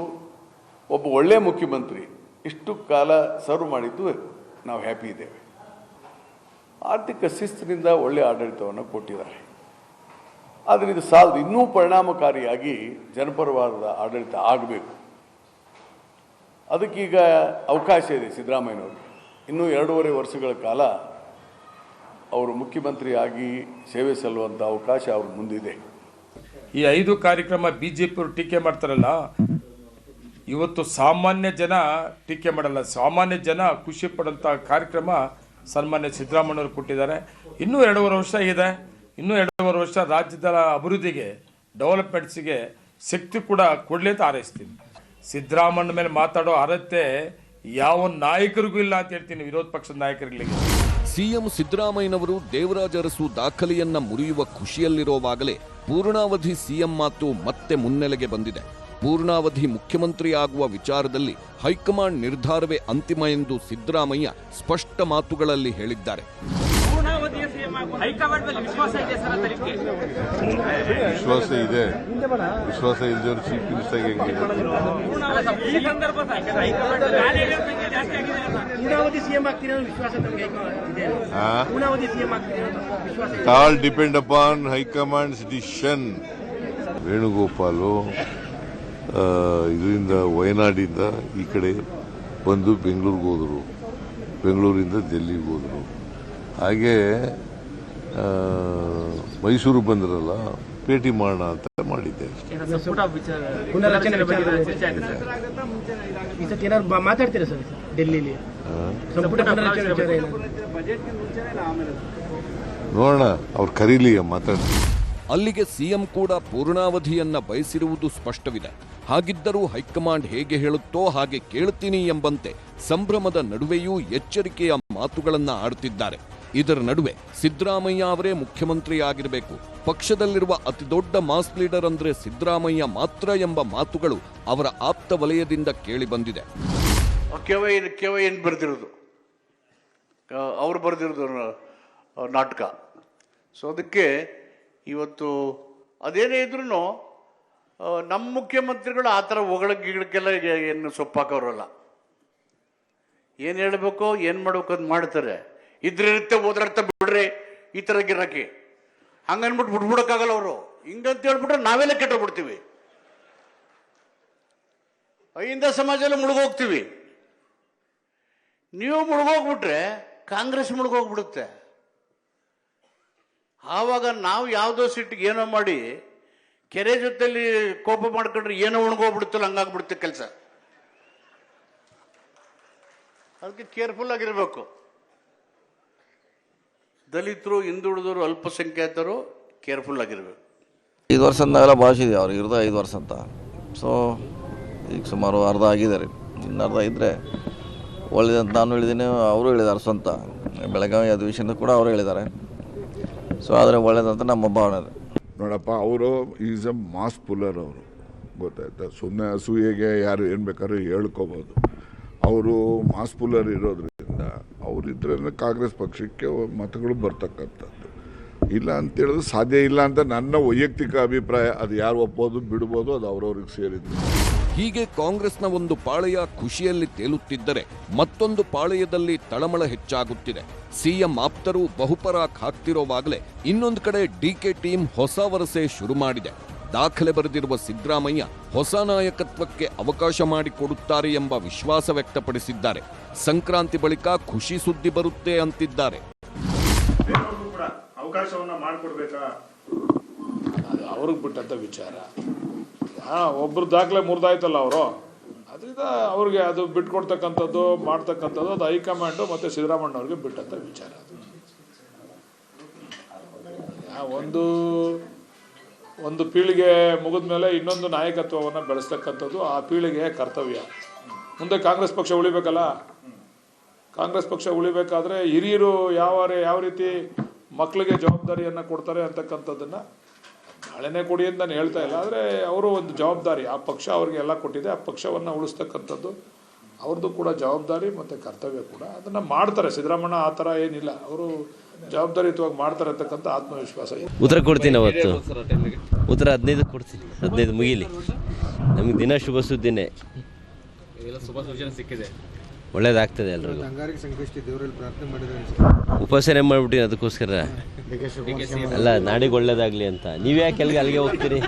[SPEAKER 5] ಒಬ್ಬ ಒಳ್ಳೆಯ ಮುಖ್ಯಮಂತ್ರಿ ಇಷ್ಟು ಕಾಲ ಸರ್ವ್ ಮಾಡಿದ್ದು ನಾವು ಹ್ಯಾಪಿ ಇದ್ದೇವೆ. ಆರ್ಥಿಕ ಶಿಸ್ತಿನಿಂದ ಒಳ್ಳೆಯ ಆಡಳಿತವನ್ನು ಕೊಟ್ಟಿದ್ದಾರೆ. ಆದರೆ ಇದು ಸಾಲದು, ಇನ್ನೂ ಪರಿಣಾಮಕಾರಿಯಾಗಿ ಜನಪರವಾದ ಆಡಳಿತ ಆಗಬೇಕು. ಅದಕ್ಕೀಗ ಅವಕಾಶ ಇದೆ ಸಿದ್ದರಾಮಯ್ಯನವರು. ಇನ್ನೂ 2.5 ವರ್ಷಗಳ ಕಾಲ ಅವರು ಮುಖ್ಯಮಂತ್ರಿಯಾಗಿ ಸೇವೆ ಸಲ್ಲುವಂಥ ಅವಕಾಶ ಅವ್ರ ಮುಂದಿದೆ.
[SPEAKER 9] ಈ 5 ಕಾರ್ಯಕ್ರಮ ಬಿಜೆಪಿಯವರು ಟೀಕೆ ಮಾಡ್ತಾರಲ್ಲ, ಇವತ್ತು ಸಾಮಾನ್ಯ ಜನ ಟೀಕೆ ಮಾಡಲ್ಲ. ಸಾಮಾನ್ಯ ಜನ ಖುಷಿ ಪಡುವಂಥ ಕಾರ್ಯಕ್ರಮ ಸನ್ಮಾನ್ಯ ಸಿದ್ದರಾಮಯ್ಯವರು ಕೊಟ್ಟಿದ್ದಾರೆ. ಇನ್ನೂ 2.5 ವರ್ಷ ಇದೆ. ಇನ್ನೂ 2.5 ವರ್ಷ ರಾಜ್ಯದ ಅಭಿವೃದ್ಧಿಗೆ, ಡೆವಲಪ್ಮೆಂಟ್ಸಿಗೆ ಶಕ್ತಿ ಕೂಡ ಕೊಡಲಿ ಅಂತ ಹಾರೈಸ್ತೀನಿ. ಸಿದ್ದರಾಮಣ್ಣ ಮೇಲೆ ಮಾತಾಡೋ ಅರ್ಹತೆ ಯಾವ ನಾಯಕರಿಗೂ ಇಲ್ಲ ಅಂತ ಹೇಳ್ತೀನಿ, ವಿರೋಧ ಪಕ್ಷದ ನಾಯಕರಿಗೆ.
[SPEAKER 6] ಸಿಎಂ ಸಿದ್ದರಾಮಯ್ಯನವರು ದೇವರಾಜ ಅರಸು ದಾಖಲೆಯನ್ನ ಮುರಿಯುವ ಖುಷಿಯಲ್ಲಿರುವಾಗಲೇ ಪೂರ್ಣಾವಧಿ ಸಿಎಂ ಮಾತು ಮತ್ತೆ ಮುನ್ನೆಲೆಗೆ ಬಂದಿದೆ. ಪೂರ್ಣಾವಧಿ ಮುಖ್ಯಮಂತ್ರಿ ಆಗುವ ವಿಚಾರದಲ್ಲಿ ಹೈಕಮಾಂಡ್ ನಿರ್ಧಾರವೇ ಅಂತಿಮ ಎಂದು ಸಿದ್ದರಾಮಯ್ಯ ಸ್ಪಷ್ಟ ಮಾತುಗಳಲ್ಲಿ ಹೇಳಿದ್ದಾರೆ.
[SPEAKER 2] ವಿಶ್ವಾಸ ಇದೆ, ವಿಶ್ವಾಸ ಇಲ್ಲದವರು ಚೀಫ್ ಮಿನಿಸ್ಟರ್ ಹೆಂಗಿದೆ? All depend upon high command's decision. Venugopal ಇದರಿಂದ ವಯನಾಡಿಂದ ಈ ಕಡೆ ಬಂದು ಬೆಂಗಳೂರಿಗೆ ಹೋದರು, ಬೆಂಗಳೂರಿಂದ ಡೆಲ್ಲಿಗೆ ಹೋದರು. ಹಾಗೆ ಮೈಸೂರು ಬಂದ್ರಲ್ಲ, ಭೇಟಿ ಮಾಡೋಣ ಅಂತ ಮಾಡಿದ್ದೆ.
[SPEAKER 10] ಮಾತಾಡ್ತೀರಾ ಸರ್ ಡೆಲ್ಲಿಲಿ?
[SPEAKER 2] ನೋಡೋಣ, ಅವ್ರು ಕರೀಲಿ ಮಾತಾಡ್ತಾರೆ.
[SPEAKER 6] ಅಲ್ಲಿಗೆ ಸಿಎಂ ಕೂಡ ಪೂರ್ಣಾವಧಿಯನ್ನ ಬಯಸಿರುವುದು ಸ್ಪಷ್ಟವಿದೆ. ಹಾಗಿದ್ದರೂ ಹೈಕಮಾಂಡ್ ಹೇಗೆ ಹೇಳುತ್ತೋ ಹಾಗೆ ಕೇಳ್ತೀನಿ ಎಂಬಂತೆ ಸಂಭ್ರಮದ ನಡುವೆಯೂ ಎಚ್ಚರಿಕೆಯ ಮಾತುಗಳನ್ನ ಆಡ್ತಿದ್ದಾರೆ. ಇದರ ನಡುವೆ ಸಿದ್ದರಾಮಯ್ಯ ಅವರೇ ಮುಖ್ಯಮಂತ್ರಿ ಆಗಿರಬೇಕು, ಪಕ್ಷದಲ್ಲಿರುವ ಅತಿದೊಡ್ಡ ಮಾಸ್ ಲೀಡರ್ ಅಂದ್ರೆ ಸಿದ್ದರಾಮಯ್ಯ ಮಾತ್ರ ಎಂಬ ಮಾತುಗಳು ಅವರ ಆಪ್ತ ವಲಯದಿಂದ ಕೇಳಿ ಬಂದಿದೆ.
[SPEAKER 5] ಕೆವೈನ್ ಬರೆದಿರೋದು, ಅವ್ರು ಬರೆದಿರೋದು ನಾಟಕ. ಸೊ ಅದಕ್ಕೆ ಇವತ್ತು ಅದೇನೇ ಇದ್ರೂ ನಮ್ಮ ಮುಖ್ಯಮಂತ್ರಿಗಳು ಆ ಥರ ಗಿಡಕ್ಕೆಲ್ಲ ಏನು ಸೊಪ್ಪಾಕೋರಲ್ಲ. ಏನು ಹೇಳಬೇಕು, ಏನು ಮಾಡಬೇಕು ಅಂತ ಮಾಡ್ತಾರೆ. ಇದ್ರಿರುತ್ತೆ ಹೋದ್ರರ್ಥ ಬಿಡ್ರಿ, ಈ ಥರ ಗಿರಕ್ಕೆ ಹಂಗನ್ಬಿಟ್ಟು ಬಿಟ್ಬಿಡೋಕ್ಕಾಗಲ್ಲ ಅವರು. ಹಿಂಗಂತ ಹೇಳ್ಬಿಟ್ರೆ ನಾವೆಲ್ಲ ಕೆಟ್ಟೋಗ್ಬಿಡ್ತೀವಿ, ಅಹಿಂದ ಸಮಾಜದಲ್ಲಿ ಮುಳುಗೋಗ್ತೀವಿ. ನೀವು ಮುಳುಗೋಗ್ಬಿಟ್ರೆ ಕಾಂಗ್ರೆಸ್ ಮುಳುಗೋಗ್ಬಿಡುತ್ತೆ. ಆವಾಗ ನಾವು ಯಾವುದೋ ಸಿಟ್ಟಿಗೆ ಏನೋ ಮಾಡಿ ಕೆರೆ ಜೊತೆಲಿ ಕೋಪ ಮಾಡ್ಕೊಂಡ್ರೆ ಏನೋ ಒಣಗೋಗ್ಬಿಡುತ್ತಲ್ಲ, ಹಂಗಾಗ್ಬಿಡುತ್ತೆ ಕೆಲಸ. ಅದಕ್ಕೆ ಕೇರ್ಫುಲ್ ಆಗಿರಬೇಕು. ದಲಿತರು, ಹಿಂದುಳಿದವರು, ಅಲ್ಪಸಂಖ್ಯಾತರು ಕೇರ್ಫುಲ್ ಆಗಿರಬೇಕು.
[SPEAKER 3] 5 ವರ್ಷ ಅಂದಾಗೆಲ್ಲ ಭಾಷಿದೆ ಅವ್ರಿಗೆ ಇರೋದು 5 ವರ್ಷ ಅಂತ. ಸೊ ಈಗ ಸುಮಾರು ಅರ್ಧ ಆಗಿದ್ದಾರೆ, ಇನ್ನು ಅರ್ಧ ಇದ್ದರೆ ಒಳ್ಳೆದಂತ ನಾನು ಹೇಳಿದ್ದೀನಿ, ಅವರು ಹೇಳಿದ್ದಾರೆ. ಸ್ವಂತ ಬೆಳಗಾವಿ ಅಧಿವೇಶನದ ಕೂಡ ಅವರು ಹೇಳಿದ್ದಾರೆ. ಸೊ ಆದರೆ ಒಳ್ಳೇದಂತ ನಮ್ಮ ಭಾವನೆ.
[SPEAKER 2] ನೋಡಪ್ಪ, ಅವರು ಈಸ್ ಎ ಮಾಸ್ ಪುಲ್ಲರ್. ಅವರು ಗೊತ್ತಾಯ್ತಾ, ಸುಮ್ಮನೆ ಅಸೂಯೆಗೆ ಯಾರು ಏನು ಬೇಕಾದ್ರೂ ಹೇಳ್ಕೋಬೋದು. ಅವರು ಮಾಸ್ ಪುಲ್ಲರ್ ಇರೋದ್ರಿಂದ ಅವರಿದ್ರೆ ಕಾಂಗ್ರೆಸ್ ಪಕ್ಷಕ್ಕೆ ಮತಗಳು ಬರ್ತಕ್ಕಂಥದ್ದು. ಇಲ್ಲ ಅಂತೇಳಿದ್ರೆ ಸಾಧ್ಯ ಇಲ್ಲ ಅಂತ ನನ್ನ ವೈಯಕ್ತಿಕ ಅಭಿಪ್ರಾಯ. ಅದು ಯಾರು ಒಪ್ಪೋದು ಬಿಡ್ಬೋದು, ಅದು ಅವ್ರವ್ರಿಗೆ ಸೇರಿದ್ದು.
[SPEAKER 6] ಹೀಗೆ ಕಾಂಗ್ರೆಸ್ನ ಒಂದು ಪಾಳೆಯ ಖುಷಿಯಲ್ಲಿ ತೇಲುತ್ತಿದ್ದರೆ ಮತ್ತೊಂದು ಪಾಳೆಯದಲ್ಲಿ ತಳಮಳ ಹೆಚ್ಚಾಗುತ್ತಿದೆ. ಸಿಎಂ ಆಪ್ತರು ಬಹುಪರಾಕ್ ಹಾಕ್ತಿರೋವಾಗಲೇ ಇನ್ನೊಂದು ಕಡೆ ಡಿಕೆ ಟೀಮ್ ಹೊಸ ವರಸೆ ಶುರು ಮಾಡಿದೆ. ದಾಖಲೆ ಬರೆದಿರುವ ಸಿದ್ದರಾಮಯ್ಯ ಹೊಸ ನಾಯಕತ್ವಕ್ಕೆ ಅವಕಾಶ ಮಾಡಿಕೊಡುತ್ತಾರೆ ಎಂಬ ವಿಶ್ವಾಸ ವ್ಯಕ್ತಪಡಿಸಿದ್ದಾರೆ. ಸಂಕ್ರಾಂತಿ ಬಳಿಕ ಖುಷಿ ಸುದ್ದಿ ಬರುತ್ತೆ ಅಂತಿದ್ದಾರೆ.
[SPEAKER 11] ಅವಕಾಶವನ್ನ ಮಾಡಿಕೊಡ್ಬೇಕಾ,
[SPEAKER 9] ಅದು ಅವ್ರಿಗೆ ಬಿಟ್ಟಂತ ವಿಚಾರ. ಒಬ್ರು ದಾಖಲೆ ಮುರಿದಾಯ್ತಲ್ಲ ಅವರು, ಅದರಿಂದ ಅವ್ರಿಗೆ ಅದು ಬಿಟ್ಕೊಡ್ತಕ್ಕಂಥದ್ದು ಮಾಡ್ತಕ್ಕಂಥದ್ದು ಅದು ಹೈಕಮಾಂಡು ಮತ್ತು ಸಿದ್ದರಾಮಯ್ಯವ್ರಿಗೆ ಬಿಟ್ಟಂಥ ವಿಚಾರ. ಅದು ಒಂದು ಪೀಳಿಗೆ ಮುಗಿದ ಮೇಲೆ ಇನ್ನೊಂದು ನಾಯಕತ್ವವನ್ನು ಬೆಳೆಸ್ತಕ್ಕಂಥದ್ದು ಆ ಪೀಳಿಗೆಯ ಕರ್ತವ್ಯ. ಮುಂದೆ ಕಾಂಗ್ರೆಸ್ ಪಕ್ಷ ಉಳಿಬೇಕಲ್ಲ, ಕಾಂಗ್ರೆಸ್ ಪಕ್ಷ ಉಳಿಬೇಕಾದ್ರೆ ಹಿರಿಯರು ಯಾವ ರೀತಿ ಮಕ್ಕಳಿಗೆ ಜವಾಬ್ದಾರಿಯನ್ನು ಕೊಡ್ತಾರೆ ಅಂತಕ್ಕಂಥದ್ದನ್ನು ನಾಳೆನೇ ಕೊಡಿ ಅಂತ ನಾನು ಹೇಳ್ತಾ ಇಲ್ಲ. ಆದರೆ ಅವರು ಒಂದು ಜವಾಬ್ದಾರಿ, ಆ ಪಕ್ಷ ಅವ್ರಿಗೆ ಎಲ್ಲ ಕೊಟ್ಟಿದೆ, ಆ ಪಕ್ಷವನ್ನು ಉಳಿಸ್ತಕ್ಕಂಥದ್ದು ಅವ್ರದ್ದು ಕೂಡ ಜವಾಬ್ದಾರಿ ಮತ್ತು ಕರ್ತವ್ಯ ಕೂಡ. ಅದನ್ನು ಮಾಡ್ತಾರೆ ಸಿದ್ದರಾಮಯ್ಯ, ಆ ಥರ ಏನಿಲ್ಲ, ಅವರು ಜವಾಬ್ದಾರಿಯುತವಾಗಿ ಮಾಡ್ತಾರೆ ಅಂತಕ್ಕಂಥ ಆತ್ಮವಿಶ್ವಾಸ ಇದೆ.
[SPEAKER 12] ಉತ್ತರ ಕೊಡ್ತೀನಿ, ಅವತ್ತು ಉತ್ತರ 15 ಕೊಡ್ತೀನಿ, 15 ಮುಗಿಲಿ. ನಮಗೆ ದಿನ ಶುಭ ಸುದ್ದಿನೇ, ಶುಭ ಸೂಚನೆ ಸಿಕ್ಕಿದೆ, ಒಳ್ಳೇದಾಗ್ತದೆ ಎಲ್ರಿಗೂ. ಉಪಾಸನೆ ಮಾಡ್ಬಿಟ್ಟಿನಿ ಅದಕ್ಕೋಸ್ಕರ ಅಲ್ಲ, ನಾಡಿಗೆ ಒಳ್ಳೇದಾಗಲಿ ಅಂತ. ನೀವ್ಯಾಕೆ ಅಲ್ಲಿಗೆ ಹೋಗ್ತೀರಿ?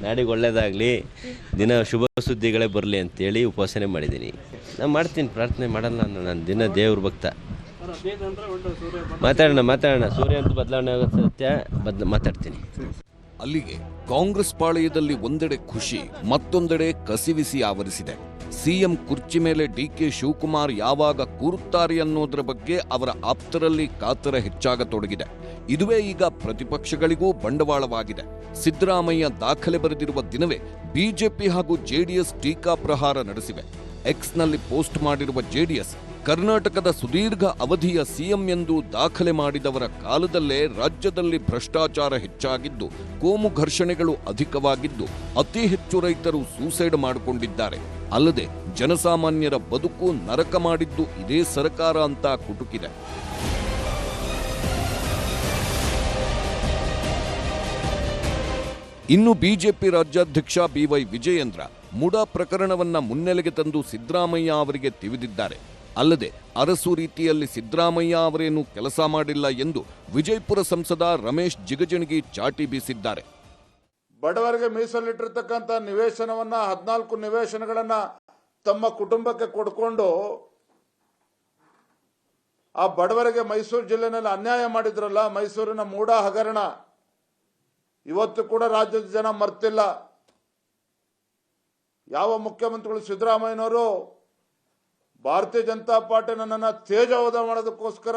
[SPEAKER 12] ನಾಡಿಗೆ ಒಳ್ಳೇದಾಗಲಿ, ದಿನ ಶುಭ ಸುದ್ದಿಗಳೇ ಬರಲಿ ಅಂತೇಳಿ ಉಪಾಸನೆ ಮಾಡಿದ್ದೀನಿ. ನಾನು ಮಾಡ್ತೀನಿ, ಪ್ರಾರ್ಥನೆ ಮಾಡಲ್ಲ ನಾನು ದಿನ ದೇವ್ರ ಭಕ್ತ. ಮಾತಾಡೋಣ, ಸೂರ್ಯ ಅಂತ ಬದಲಾವಣೆ ಆಗುತ್ತೆ, ಸತ್ಯ ಮಾತಾಡ್ತೀನಿ.
[SPEAKER 6] ಅಲ್ಲಿಗೆ ಕಾಂಗ್ರೆಸ್ ಪಾಳೆಯದಲ್ಲಿ ಒಂದೆಡೆ ಖುಷಿ, ಮತ್ತೊಂದೆಡೆ ಕಸಿವಿಸಿ ಆವರಿಸಿದೆ. ಸಿಎಂ ಕುರ್ಚಿ ಮೇಲೆ ಡಿಕೆ ಶಿವಕುಮಾರ್ ಯಾವಾಗ ಕೂರುತ್ತಾರೆ ಅನ್ನೋದರ ಬಗ್ಗೆ ಅವರ ಆಪ್ತರಲ್ಲಿ ಕಾತರ ಹೆಚ್ಚಾಗತೊಡಗಿದೆ. ಇದುವೇ ಈಗ ಪ್ರತಿಪಕ್ಷಗಳಿಗೂ ಬಂಡವಾಳವಾಗಿದೆ. ಸಿದ್ದರಾಮಯ್ಯ ದಾಖಲೆ ಬರೆದಿರುವ ದಿನವೇ ಬಿಜೆಪಿ ಹಾಗೂ ಜೆಡಿಎಸ್ ಟೀಕಾಪ್ರಹಾರ ನಡೆಸಿವೆ. ಎಕ್ಸ್ನಲ್ಲಿ ಪೋಸ್ಟ್ ಮಾಡಿರುವ ಜೆಡಿಎಸ್, ಕರ್ನಾಟಕದ ಸುದೀರ್ಘ ಅವಧಿಯ ಸಿಎಂ ಎಂದು ದಾಖಲೆ ಮಾಡಿದವರ ಕಾಲದಲ್ಲೇ ರಾಜ್ಯದಲ್ಲಿ ಭ್ರಷ್ಟಾಚಾರ ಹೆಚ್ಚಾಗಿದ್ದು, ಕೋಮು ಘರ್ಷಣೆಗಳು ಅಧಿಕವಾಗಿದ್ದು, ಅತಿ ಹೆಚ್ಚು ರೈತರು ಸೂಸೈಡ್ ಮಾಡಿಕೊಂಡಿದ್ದಾರೆ. ಅಲ್ಲದೆ ಜನಸಾಮಾನ್ಯರ ಬದುಕು ನರಕ ಮಾಡಿದ್ದು ಇದೇ ಸರ್ಕಾರ ಅಂತ ಕುಟುಕಿದೆ. ಇನ್ನು ಬಿಜೆಪಿ ರಾಜ್ಯಾಧ್ಯಕ್ಷ ಬಿವೈ ವಿಜಯೇಂದ್ರ ಮುಡಾ ಪ್ರಕರಣವನ್ನ ಮುನ್ನೆಲೆಗೆ ತಂದು ಸಿದ್ದರಾಮಯ್ಯ ಅವರಿಗೆ ತಿವಿದಿದ್ದಾರೆ. ಅಲ್ಲದೆ ಅರಸು ರೀತಿಯಲ್ಲಿ ಸಿದ್ದರಾಮಯ್ಯ ಅವರೇನು ಕೆಲಸ ಮಾಡಿಲ್ಲ ಎಂದು ವಿಜಯಪುರ ಸಂಸದ ರಮೇಶ್ ಜಿಗಜಿಣಗಿ ಚಾಟಿ ಬೀಸಿದ್ದಾರೆ.
[SPEAKER 11] ಬಡವರಿಗೆ ಮೀಸಲಿಟ್ಟಿರ್ತಕ್ಕಂಥ ನಿವೇಶನವನ್ನ 14 ನಿವೇಶನಗಳನ್ನ ತಮ್ಮ ಕುಟುಂಬಕ್ಕೆ ಕೊಡ್ಕೊಂಡು ಆ ಬಡವರಿಗೆ ಮೈಸೂರು ಜಿಲ್ಲೆನಲ್ಲಿ ಅನ್ಯಾಯ ಮಾಡಿದ್ರಲ್ಲ, ಮೈಸೂರಿನ ಮೂಡಾ ಹಗರಣ ಇವತ್ತು ಕೂಡ ರಾಜ್ಯದ ಜನ ಮರ್ತಿಲ್ಲ. ಯಾವ ಮುಖ್ಯಮಂತ್ರಿಗಳು ಸಿದ್ದರಾಮಯ್ಯನವರು ಭಾರತೀಯ ಜನತಾ ಪಾರ್ಟಿ ನನ್ನನ್ನು ತೇಜೋವಧ ಮಾಡೋದಕ್ಕೋಸ್ಕರ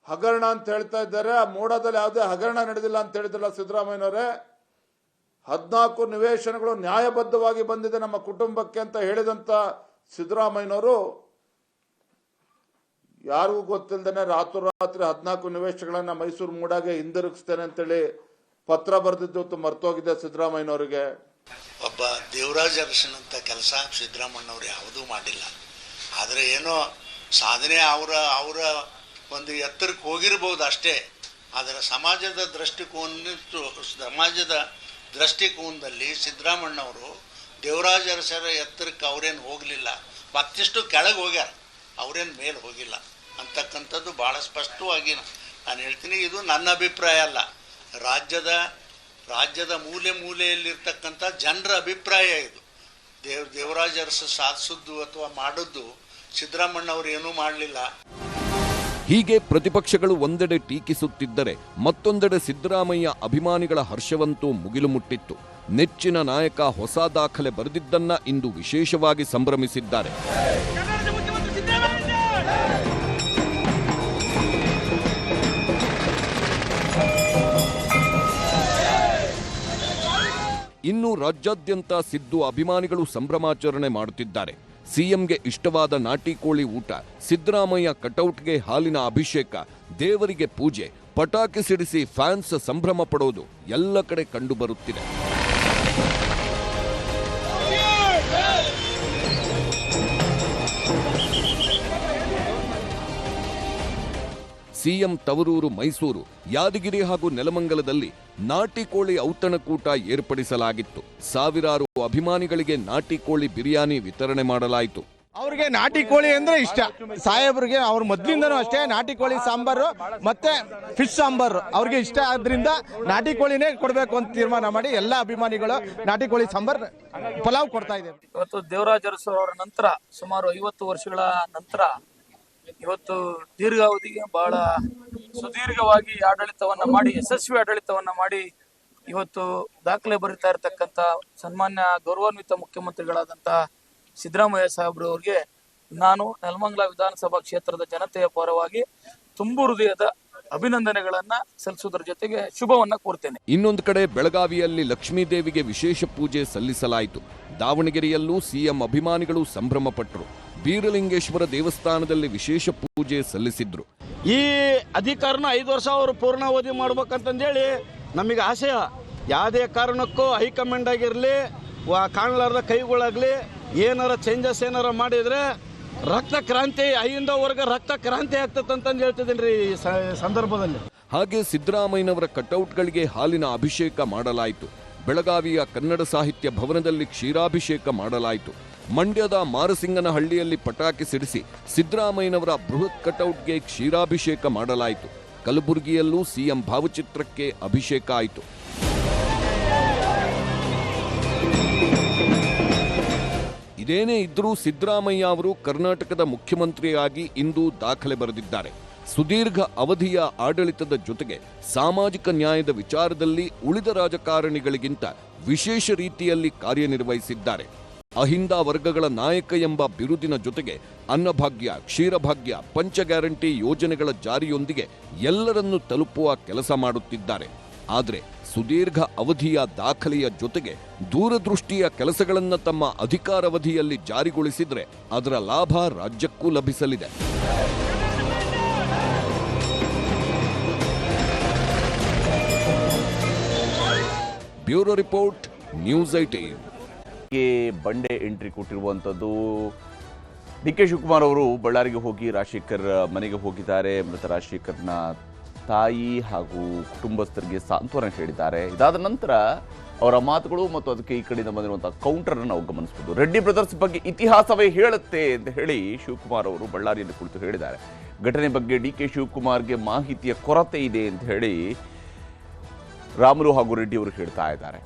[SPEAKER 11] ಹಗರಣ ಅಂತ ಹೇಳ್ತಾ ಇದ್ದಾರೆ. ಆ ಮೂಡಾದಲ್ಲಿ ಯಾವುದೇ ಹಗರಣ ನಡೆದಿಲ್ಲ ಅಂತ ಹೇಳಿದ್ರಲ್ಲ ಸಿದ್ದರಾಮಯ್ಯನವರೇ. 14 ನಿವೇಶನಗಳು ನ್ಯಾಯಬದ್ಧವಾಗಿ ಬಂದಿದೆ ನಮ್ಮ ಕುಟುಂಬಕ್ಕೆ ಅಂತ ಹೇಳಿದಂತ ಸಿದ್ದರಾಮಯ್ಯನವರು ಯಾರಿಗೂ ಗೊತ್ತಿಲ್ಲದೇನೆ ರಾತ್ರೋರಾತ್ರಿ 14 ನಿವೇಶನಗಳನ್ನ ಮೈಸೂರು ಮೂಡಾಗೆ ಹಿಂದಿರುಗಿಸ್ತೇನೆ ಅಂತೇಳಿ ಪತ್ರ ಬರೆದಿದ್ದು ಮರ್ತೋಗಿದೆ ಸಿದ್ದರಾಮಯ್ಯನವರಿಗೆ.
[SPEAKER 13] ಒಬ್ಬ ದೇವರಾಜ ಅರಸನಂತ ಕೆಲಸ ಸಿದ್ದರಾಮಯ್ಯನವರು ಯಾವುದೂ ಮಾಡಿಲ್ಲ. ಆದರೆ ಏನೋ ಸಾಧನೆ ಅವರ ಒಂದು ಎತ್ತರಕ್ಕೆ ಹೋಗಿರ್ಬೋದು ಅಷ್ಟೇ. ಆದರೆ ಸಮಾಜದ ದೃಷ್ಟಿಕೋನದಲ್ಲಿ ಸಿದ್ದರಾಮಯ್ಯನವರು ದೇವರಾಜ ಅರಸರ ಎತ್ತರಕ್ಕೆ ಅವರೇನು ಹೋಗಲಿಲ್ಲ, ಮತ್ತಿಷ್ಟು ಕೆಳಗೆ ಹೋಗ್ಯಾರ, ಅವರೇನು ಮೇಲೆ ಹೋಗಿಲ್ಲ ಅಂತಕ್ಕಂಥದ್ದು ಭಾಳ ಸ್ಪಷ್ಟವಾಗಿ ನಾನು ಹೇಳ್ತೀನಿ. ಇದು ನನ್ನ ಅಭಿಪ್ರಾಯ ಅಲ್ಲ, ರಾಜ್ಯದ ಮೂಲೆಯಲ್ಲಿರ್ತಕ್ಕಂಥ ಜನರ ಅಭಿಪ್ರಾಯ ಇದು. ದೇವರಾಜ ಅರಸ ಸಾಧಿಸಿದ್ದು ಅಥವಾ ಮಾಡಿದ್ದು ಸಿದ್ದರಾಮಯ್ಯನವರು ಏನೂ ಮಾಡಲಿಲ್ಲ.
[SPEAKER 6] ಹೀಗೆ ಪ್ರತಿಪಕ್ಷಗಳು ಒಂದೆಡೆ ಟೀಕಿಸುತ್ತಿದ್ದರೆ ಮತ್ತೊಂದೆಡೆ ಸಿದ್ದರಾಮಯ್ಯ ಅಭಿಮಾನಿಗಳ ಹರ್ಷವಂತೂ ಮುಗಿಲು ಮುಟ್ಟಿತ್ತು. ನೆಚ್ಚಿನ ನಾಯಕ ಹೊಸ ದಾಖಲೆ ಬರೆದಿದ್ದನ್ನ ಇಂದು ವಿಶೇಷವಾಗಿ ಸಂಭ್ರಮಿಸಿದ್ದಾರೆ. ಇನ್ನು ರಾಜ್ಯಾದ್ಯಂತ ಸಿದ್ದು ಅಭಿಮಾನಿಗಳು ಸಂಭ್ರಮಾಚರಣೆ ಮಾಡುತ್ತಿದ್ದಾರೆ. ಸಿಎಂಗೆ ಇಷ್ಟವಾದ ನಾಟಿ ಕೋಳಿ ಊಟ, ಸಿದ್ದರಾಮಯ್ಯ ಕಟೌಟ್ಗೆ ಹಾಲಿನ ಅಭಿಷೇಕ, ದೇವರಿಗೆ ಪೂಜೆ, ಪಟಾಕಿ ಸಿಡಿಸಿ ಫ್ಯಾನ್ಸ್ ಸಂಭ್ರಮ ಪಡೋದು ಎಲ್ಲ ಕಡೆ ಕಂಡುಬರುತ್ತಿದೆ. ಸಿಎಂ ತವರೂರು ಮೈಸೂರು, ಯಾದಗಿರಿ ಹಾಗೂ ನೆಲಮಂಗಲದಲ್ಲಿ ನಾಟಿ ಕೋಳಿ ಔತಣಕೂಟ ಏರ್ಪಡಿಸಲಾಗಿತ್ತು. ಸಾವಿರಾರು ಅಭಿಮಾನಿಗಳಿಗೆ ನಾಟಿ ಕೋಳಿ ಬಿರಿಯಾನಿ ವಿತರಣೆ ಮಾಡಲಾಯಿತು.
[SPEAKER 10] ಅವ್ರಿಗೆ ನಾಟಿ ಕೋಳಿ ಅಂದ್ರೆ ಇಷ್ಟ. ಸಾಹೇಬ್ರಿಗೆ ಅವ್ರ ಮೊದ್ಲಿಂದನೂ ಅಷ್ಟೇ ನಾಟಿ ಕೋಳಿ ಸಾಂಬಾರು ಮತ್ತೆ ಫಿಶ್ ಸಾಂಬಾರು ಅವ್ರಿಗೆ ಇಷ್ಟ. ಆದ್ರಿಂದ ನಾಟಿ ಕೋಳಿನೇ ಕೊಡ್ಬೇಕು ಅಂತ ತೀರ್ಮಾನ ಮಾಡಿ ಎಲ್ಲ ಅಭಿಮಾನಿಗಳು ನಾಟಿ ಕೋಳಿ ಸಾಂಬಾರ್ ಪಲಾವ್ ಕೊಡ್ತಾ ಇದ್ದೇವೆ.
[SPEAKER 14] ಇವತ್ತು ದೇವರಾಜ ಅರಸು ಅವರ ನಂತರ ಸುಮಾರು 50 ವರ್ಷಗಳ ನಂತರ ಇವತ್ತು ದೀರ್ಘಾವಧಿಗೆ ಬಹಳ ಸುದೀರ್ಘವಾಗಿ ಆಡಳಿತವನ್ನ ಮಾಡಿ, ಯಶಸ್ವಿ ಆಡಳಿತವನ್ನ ಮಾಡಿ ಇವತ್ತು ದಾಖಲೆ ಬರೀತಾ ಇರತಕ್ಕಂತ ಸನ್ಮಾನ್ಯ ಗೌರವಾನ್ವಿತ ಮುಖ್ಯಮಂತ್ರಿಗಳಾದಂತ ಸಿದ್ದರಾಮಯ್ಯ ಸಾಹೇಬ್ರವರಿಗೆ ನಾನು ನೆಲಮಂಗಲ ವಿಧಾನಸಭಾ ಕ್ಷೇತ್ರದ ಜನತೆಯ ಪರವಾಗಿ ತುಂಬು ಹೃದಯದ ಅಭಿನಂದನೆಗಳನ್ನ ಸಲ್ಲಿಸುವುದರ ಜೊತೆಗೆ ಶುಭವನ್ನ ಕೋರ್ತೇನೆ.
[SPEAKER 6] ಇನ್ನೊಂದು ಕಡೆ ಬೆಳಗಾವಿಯಲ್ಲಿ ಲಕ್ಷ್ಮೀದೇವಿಗೆ ವಿಶೇಷ ಪೂಜೆ ಸಲ್ಲಿಸಲಾಯಿತು. ದಾವಣಗೆರೆಯಲ್ಲೂ ಸಿಎಂ ಅಭಿಮಾನಿಗಳು ಸಂಭ್ರಮ ಪಟ್ಟರು. ಬೀರಲಿಂಗೇಶ್ವರ ದೇವಸ್ಥಾನದಲ್ಲಿ ವಿಶೇಷ ಪೂಜೆ ಸಲ್ಲಿಸಿದ್ರು.
[SPEAKER 15] ಈ ಅಧಿಕಾರನ 5 ವರ್ಷ ಅವರು ಪೂರ್ಣಾವಧಿ ಮಾಡ್ಬೇಕಂತಂದೇಳಿ ನಮಗೆ ಆಸೆ. ಯಾವುದೇ ಕಾರಣಕ್ಕೂ ಹೈಕಮಾಂಡ್ ಆಗಿರಲಿ, ಕಾಣಲಾರ್ದ ಕೈಗಳಾಗಲಿ ಏನಾರ ಚೇಂಜಸ್ ಏನಾರ ಮಾಡಿದ್ರೆ ರಕ್ತ ಕ್ರಾಂತಿ, ಐದವರೆಗೆ ರಕ್ತ ಕ್ರಾಂತಿ ಆಗ್ತದಂತ ಹೇಳ್ತಿದ್ದೀನಿ ರೀ ಈ ಸಂದರ್ಭದಲ್ಲಿ.
[SPEAKER 6] ಹಾಗೆ ಸಿದ್ದರಾಮಯ್ಯನವರ ಕಟೌಟ್ಗಳಿಗೆ ಹಾಲಿನ ಅಭಿಷೇಕ ಮಾಡಲಾಯಿತು. ಬೆಳಗಾವಿಯ ಕನ್ನಡ ಸಾಹಿತ್ಯ ಭವನದಲ್ಲಿ ಕ್ಷೀರಾಭಿಷೇಕ ಮಾಡಲಾಯಿತು. ಮಂಡ್ಯದ ಮಾರಸಿಂಗನಹಳ್ಳಿಯಲ್ಲಿ ಪಟಾಕಿ ಸಿಡಿಸಿ ಸಿದ್ದರಾಮಯ್ಯನವರ ಬೃಹತ್ ಕಟೌಟ್ಗೆ ಕ್ಷೀರಾಭಿಷೇಕ ಮಾಡಲಾಯಿತು. ಕಲಬುರಗಿಯಲ್ಲೂ ಸಿಎಂ ಭಾವಚಿತ್ರಕ್ಕೆ ಅಭಿಷೇಕ ಆಯಿತು. ಇದೇನೇ ಇದ್ರೂ ಸಿದ್ದರಾಮಯ್ಯ ಅವರು ಕರ್ನಾಟಕದ ಮುಖ್ಯಮಂತ್ರಿಯಾಗಿ ಇಂದು ದಾಖಲೆ ಬರೆದಿದ್ದಾರೆ. ಸುದೀರ್ಘ ಅವಧಿಯ ಆಡಳಿತದ ಜೊತೆಗೆ ಸಾಮಾಜಿಕ ನ್ಯಾಯದ ವಿಚಾರದಲ್ಲಿ ಉಳಿದ ರಾಜಕಾರಣಿಗಳಿಗಿಂತ ವಿಶೇಷ ರೀತಿಯಲ್ಲಿ ಕಾರ್ಯನಿರ್ವಹಿಸಿದ್ದಾರೆ. ಅಹಿಂದ ವರ್ಗಗಳ ನಾಯಕ ಎಂಬ ಬಿರುದಿನ ಜೊತೆಗೆ ಅನ್ನಭಾಗ್ಯ, ಕ್ಷೀರಭಾಗ್ಯ, ಪಂಚ ಗ್ಯಾರಂಟಿ ಯೋಜನೆಗಳ ಜಾರಿಯೊಂದಿಗೆ ಎಲ್ಲರನ್ನೂ ತಲುಪುವ ಕೆಲಸ ಮಾಡುತ್ತಿದ್ದಾರೆ. ಆದರೆ ಸುದೀರ್ಘ ಅವಧಿಯ ದಾಖಲೆಯ ಜೊತೆಗೆ ದೂರದೃಷ್ಟಿಯ ಕೆಲಸಗಳನ್ನು ತಮ್ಮ ಅಧಿಕಾರಾವಧಿಯಲ್ಲಿ ಜಾರಿಗೊಳಿಸಿದರೆ ಅದರ ಲಾಭ ರಾಜ್ಯಕ್ಕೂ ಲಭಿಸಲಿದೆ. Bureau report, news 18.
[SPEAKER 1] ಬಂಡೆ ಎಂಟ್ರಿ ಕೊಟ್ಟಿರುವಂಥದ್ದು. ಡಿ.ಕೆ. ಶಿವಕುಮಾರ್ ಅವರು ಬಳ್ಳಾರಿಗೆ ಹೋಗಿ ರಾಜಶೇಖರ್ ಮನೆಗೆ ಹೋಗಿದ್ದಾರೆ. ಮೃತ ರಾಜಶೇಖರ್ನ ತಾಯಿ ಹಾಗೂ ಕುಟುಂಬಸ್ಥರಿಗೆ ಸಾಂತ್ವನ ಹೇಳಿದ್ದಾರೆ. ಇದಾದ ನಂತರ ಅವರ ಮಾತುಗಳು ಮತ್ತು ಅದಕ್ಕೆ ಈ ಕಡೆಯಿಂದ ಬಂದಿರುವಂತಹ ಕೌಂಟರ್ ಅನ್ನು ನಾವು ಗಮನಿಸಬಹುದು. ರೆಡ್ಡಿ ಬ್ರದರ್ಸ್ ಬಗ್ಗೆ ಇತಿಹಾಸವೇ ಹೇಳುತ್ತೆ ಅಂತ ಹೇಳಿ ಶಿವಕುಮಾರ್ ಅವರು ಬಳ್ಳಾರಿಯಲ್ಲಿ ಕುಳಿತು ಹೇಳಿದ್ದಾರೆ. ಘಟನೆ ಬಗ್ಗೆ ಡಿ.ಕೆ. ಶಿವಕುಮಾರ್ಗೆ ಮಾಹಿತಿಯ ಕೊರತೆ ಇದೆ ಅಂತ ಹೇಳಿ ರಾಮುಲು ಹಾಗೂ ರೆಡ್ಡಿ ಅವರು ಹೇಳ್ತಾ ಇದ್ದಾರೆ.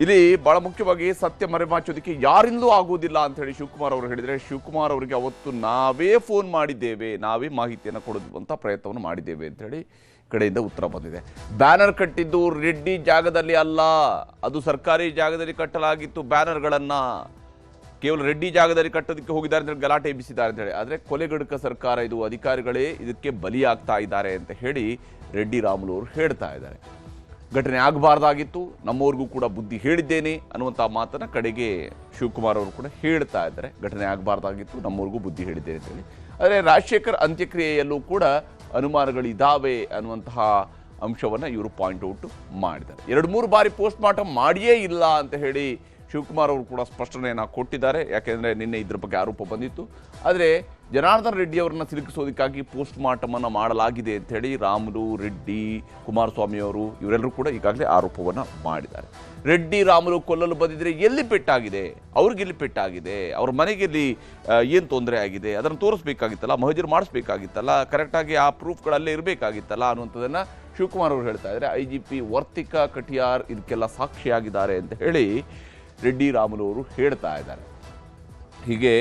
[SPEAKER 1] ಇಲ್ಲಿ ಬಹಳ ಮುಖ್ಯವಾಗಿ ಸತ್ಯ ಮರೆಮಾಚೋದಕ್ಕೆ ಯಾರಿಂದಲೂ ಆಗುವುದಿಲ್ಲ ಅಂತ ಹೇಳಿ ಶಿವಕುಮಾರ್ ಅವರು ಹೇಳಿದರೆ, ಶಿವಕುಮಾರ್ ಅವರಿಗೆ ಅವತ್ತು ನಾವೇ ಫೋನ್ ಮಾಡಿದ್ದೇವೆ, ನಾವೇ ಮಾಹಿತಿಯನ್ನು ಕೊಡುವಂಥ ಪ್ರಯತ್ನವನ್ನು ಮಾಡಿದ್ದೇವೆ ಅಂತ ಹೇಳಿ ಕಡೆಯಿಂದ ಉತ್ತರ ಬಂದಿದೆ. ಬ್ಯಾನರ್ ಕಟ್ಟಿದ್ದು ರೆಡ್ಡಿ ಜಾಗದಲ್ಲಿ ಅಲ್ಲ, ಅದು ಸರ್ಕಾರಿ ಜಾಗದಲ್ಲಿ ಕಟ್ಟಲಾಗಿತ್ತು. ಬ್ಯಾನರ್ಗಳನ್ನು ಕೇವಲ ರೆಡ್ಡಿ ಜಾಗದಲ್ಲಿ ಕಟ್ಟೋದಕ್ಕೆ ಹೋಗಿದ್ದಾರೆ ಅಂತ ಹೇಳಿ ಗಲಾಟೆ ಎಬ್ಬಿಸಿದ್ದಾರೆ ಅಂತ ಹೇಳಿ. ಆದರೆ ಕೊಲೆಗಡುಕ ಸರ್ಕಾರ ಇದು, ಅಧಿಕಾರಿಗಳೇ ಇದಕ್ಕೆ ಬಲಿಯಾಗ್ತಾ ಇದ್ದಾರೆ ಅಂತ ಹೇಳಿ ರೆಡ್ಡಿ ರಾಮುಲು ಅವರು ಹೇಳ್ತಾ ಇದ್ದಾರೆ. ಘಟನೆ ಆಗಬಾರ್ದಾಗಿತ್ತು, ನಮ್ಮವ್ರಿಗೂ ಕೂಡ ಬುದ್ಧಿ ಹೇಳಿದ್ದೇನೆ ಅನ್ನುವಂಥ ಮಾತನ್ನು ಕಡೆಗೆ ಶಿವಕುಮಾರ್ ಅವರು ಕೂಡ ಹೇಳ್ತಾ ಇದ್ದಾರೆ. ಘಟನೆ ಆಗಬಾರ್ದಾಗಿತ್ತು, ನಮ್ಮವ್ರಿಗೂ ಬುದ್ಧಿ ಹೇಳಿದ್ದೇನೆ ಅಂತೇಳಿ. ಆದರೆ ರಾಜಶೇಖರ್ ಅಂತ್ಯಕ್ರಿಯೆಯಲ್ಲೂ ಕೂಡ ಅನುಮಾನಗಳಿದ್ದಾವೆ ಅನ್ನುವಂತಹ ಅಂಶವನ್ನು ಇವರು ಪಾಯಿಂಟ್ ಔಟ್ ಮಾಡಿದ್ದಾರೆ. 2-3 ಬಾರಿ ಪೋಸ್ಟ್ ಮಾರ್ಟಮ್ ಮಾಡಿಯೇ ಇಲ್ಲ ಅಂತ ಹೇಳಿ ಶಿವಕುಮಾರ್ ಅವರು ಕೂಡ ಸ್ಪಷ್ಟನೆಯನ್ನು ಕೊಟ್ಟಿದ್ದಾರೆ. ಯಾಕೆಂದರೆ ನಿನ್ನೆ ಇದ್ರ ಬಗ್ಗೆ ಆರೋಪ ಬಂದಿತ್ತು. ಆದರೆ ಜನಾರ್ದನ್ ರೆಡ್ಡಿ ಅವರನ್ನ ಸಿಲುಕಿಸೋದಕ್ಕಾಗಿ ಪೋಸ್ಟ್ ಮಾರ್ಟಮನ್ನು ಮಾಡಲಾಗಿದೆ ಅಂತ ಹೇಳಿ ರಾಮುಲು, ರೆಡ್ಡಿ, ಕುಮಾರಸ್ವಾಮಿ ಅವರು ಇವರೆಲ್ಲರೂ ಕೂಡ ಈಗಾಗಲೇ ಆರೋಪವನ್ನು ಮಾಡಿದ್ದಾರೆ. ರೆಡ್ಡಿ ರಾಮುಲು ಕೊಲ್ಲಲು ಬಂದಿದ್ರೆ ಎಲ್ಲಿ ಪೆಟ್ಟಾಗಿದೆ, ಅವ್ರಿಗೆಲ್ಲಿ ಪೆಟ್ಟಾಗಿದೆ, ಅವ್ರ ಮನೆಗೆಲ್ಲಿ ಏನು ತೊಂದರೆ ಆಗಿದೆ, ಅದನ್ನು ತೋರಿಸ್ಬೇಕಾಗಿತ್ತಲ್ಲ, ಮಹಜರು ಮಾಡಿಸ್ಬೇಕಾಗಿತ್ತಲ್ಲ, ಕರೆಕ್ಟಾಗಿ ಆ ಪ್ರೂಫ್ಗಳಲ್ಲೇ ಇರಬೇಕಾಗಿತ್ತಲ್ಲ ಅನ್ನುವಂಥದ್ದನ್ನು ಶಿವಕುಮಾರ್ ಅವರು ಹೇಳ್ತಾ ಇದ್ದಾರೆ. IGP ವರ್ತಿಕಾ ಕಟಿಯಾರ್ ಇದಕ್ಕೆಲ್ಲ ಸಾಕ್ಷಿಯಾಗಿದ್ದಾರೆ ಅಂತ ಹೇಳಿ ರೆಡ್ಡಿ ರಾಮುಲು ಅವರು ಹೇಳ್ತಾ ಇದ್ದಾರೆ. ಹೀಗೆ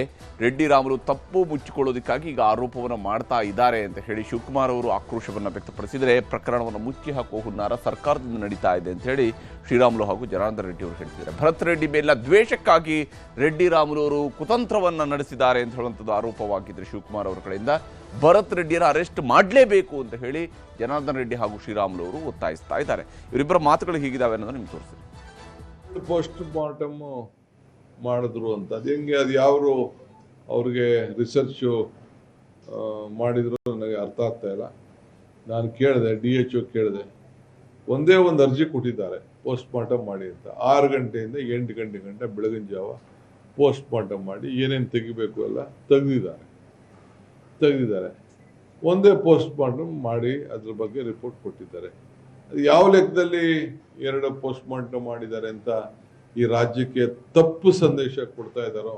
[SPEAKER 1] ರೆಡ್ಡಿ ರಾಮುಲು ತಪ್ಪು ಮುಚ್ಚಿಕೊಳ್ಳೋದಕ್ಕಾಗಿ ಈಗ ಆರೋಪವನ್ನು ಮಾಡ್ತಾ ಇದ್ದಾರೆ ಅಂತ ಹೇಳಿ ಶಿವಕುಮಾರ್ ಅವರು ಆಕ್ರೋಶವನ್ನು ವ್ಯಕ್ತಪಡಿಸಿದರೆ, ಪ್ರಕರಣವನ್ನು ಮುಚ್ಚಿ ಹಾಕುವ ಹುನ್ನಾರ ಸರ್ಕಾರದಿಂದ ನಡೀತಾ ಇದೆ ಅಂತ ಹೇಳಿ ಶ್ರೀರಾಮುಲು ಹಾಗೂ ಜನಾರ್ದನ್ ರೆಡ್ಡಿ ಅವರು ಹೇಳ್ತಿದ್ದಾರೆ. ಭರತ್ ರೆಡ್ಡಿ ಮೇಲಿನ ದ್ವೇಷಕ್ಕಾಗಿ ರೆಡ್ಡಿ ರಾಮುಲು ಅವರು ಕುತಂತ್ರವನ್ನು ನಡೆಸಿದ್ದಾರೆ ಅಂತ ಹೇಳುವಂಥದ್ದು ಆರೋಪವಾಗಿದ್ದರೆ ಶಿವಕುಮಾರ್ ಅವರ ಕಡೆಯಿಂದ ಭರತ್ ರೆಡ್ಡಿಯನ್ನು ಅರೆಸ್ಟ್ ಮಾಡಲೇಬೇಕು ಅಂತ ಹೇಳಿ ಜನಾರ್ದನ್ ರೆಡ್ಡಿ ಹಾಗೂ ಶ್ರೀರಾಮುಲು ಅವರು ಒತ್ತಾಯಿಸ್ತಾ ಇದ್ದಾರೆ. ಇವರಿಬ್ಬರ ಮಾತುಗಳು ಹೀಗಿದ್ದಾವೆ ಅನ್ನೋದನ್ನು ನಿಮ್ಗೆ ತೋರಿಸ್ತೀನಿ.
[SPEAKER 2] ಪೋಸ್ಟ್ ಮಾರ್ಟಮ್ ಮಾಡಿದ್ರು ಅಂತ ಅದು ಹೆಂಗೆ, ಅದು ಯಾರು ಅವ್ರಿಗೆ ರಿಸರ್ಚು ಮಾಡಿದ್ರು ನನಗೆ ಅರ್ಥ ಆಗ್ತಾ ಇಲ್ಲ. ನಾನು ಕೇಳಿದೆ, DHO ಕೇಳಿದೆ, ಒಂದೇ ಒಂದು ಅರ್ಜಿ ಕೊಟ್ಟಿದ್ದಾರೆ ಪೋಸ್ಟ್ ಮಾರ್ಟಮ್ ಮಾಡಿ ಅಂತ. 6 ಗಂಟೆಯಿಂದ 8 ಗಂಟೆ ಬೆಳಗಿನ ಜಾವ ಪೋಸ್ಟ್ ಮಾರ್ಟಮ್ ಮಾಡಿ ಏನೇನು ತೆಗಿಬೇಕು ಎಲ್ಲ ತೆಗೆದಿದ್ದಾರೆ. ಒಂದೇ ಪೋಸ್ಟ್ ಮಾರ್ಟಮ್ ಮಾಡಿ ಅದ್ರ ಬಗ್ಗೆ ರಿಪೋರ್ಟ್ ಕೊಟ್ಟಿದ್ದಾರೆ. ಯಾವ ಲೆಕ್ಕದಲ್ಲಿ 2 ಪೋಸ್ಟ್ ಮಾರ್ಟಮ್ ಮಾಡಿದ್ದಾರೆ ಅಂತ ಈ ರಾಜ್ಯಕ್ಕೆ ತಪ್ಪು ಸಂದೇಶ ಕೊಡ್ತಾ ಇದ್ದಾರೋ.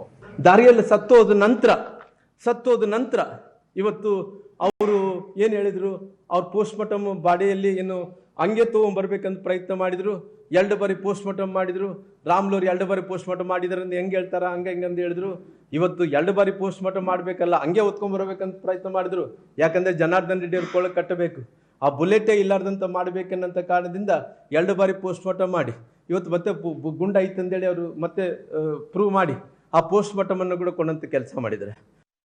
[SPEAKER 16] ದಾರಿಯಲ್ಲಿ ಸತ್ತೋದ ನಂತರ ಇವತ್ತು ಅವರು ಏನು ಹೇಳಿದ್ರು, ಅವ್ರ ಪೋಸ್ಟ್ ಮಾರ್ಟಮ್ ಬಾಡಿಯಲ್ಲಿ ಏನು ಹಂಗೆ ತೊಗೊಂಡ್ಬರ್ಬೇಕಂತ ಪ್ರಯತ್ನ ಮಾಡಿದ್ರು. 2 ಬಾರಿ ಪೋಸ್ಟ್ ಮಾರ್ಟಮ್ ಮಾಡಿದ್ರು. ರಾಮುಲು 2 ಬಾರಿ ಪೋಸ್ಟ್ ಮಾರ್ಟಮ್ ಮಾಡಿದಾರೆ ಅಂತ ಹೆಂಗೆ ಹೇಳ್ತಾರ, ಹಂಗಂತ ಹೇಳಿದ್ರು. ಇವತ್ತು 2 ಬಾರಿ ಪೋಸ್ಟ್ ಮಾರ್ಟಮ್ ಮಾಡಬೇಕಲ್ಲ, ಹಂಗೆ ಹೊತ್ಕೊಂಡ್ಬರ್ಬೇಕಂತ ಪ್ರಯತ್ನ ಮಾಡಿದ್ರು. ಯಾಕಂದ್ರೆ ಜನಾರ್ದನ್ ರೆಡ್ಡಿ ಅವ್ರ ಕೊಳ್ಳಕ್ಕೆ ಕಟ್ಟಬೇಕು, ಆ ಬುಲೆಟೇ ಇಲ್ಲಾರ್ದಂತ ಮಾಡಬೇಕನ್ನಂಥ ಕಾರಣದಿಂದ 2 ಬಾರಿ ಪೋಸ್ಟ್ ಮಾರ್ಟಮ್ ಮಾಡಿ ಇವತ್ತು ಮತ್ತೆ ಗುಂಡ ಐತಂದೇಳಿ ಅವರು ಮತ್ತೆ ಪ್ರೂವ್ ಮಾಡಿ ಆ ಪೋಸ್ಟ್ ಮಾರ್ಟಮ್ ಅನ್ನು ಕೂಡ ಕೊಂಡಂತ ಕೆಲಸ ಮಾಡಿದ್ದಾರೆ.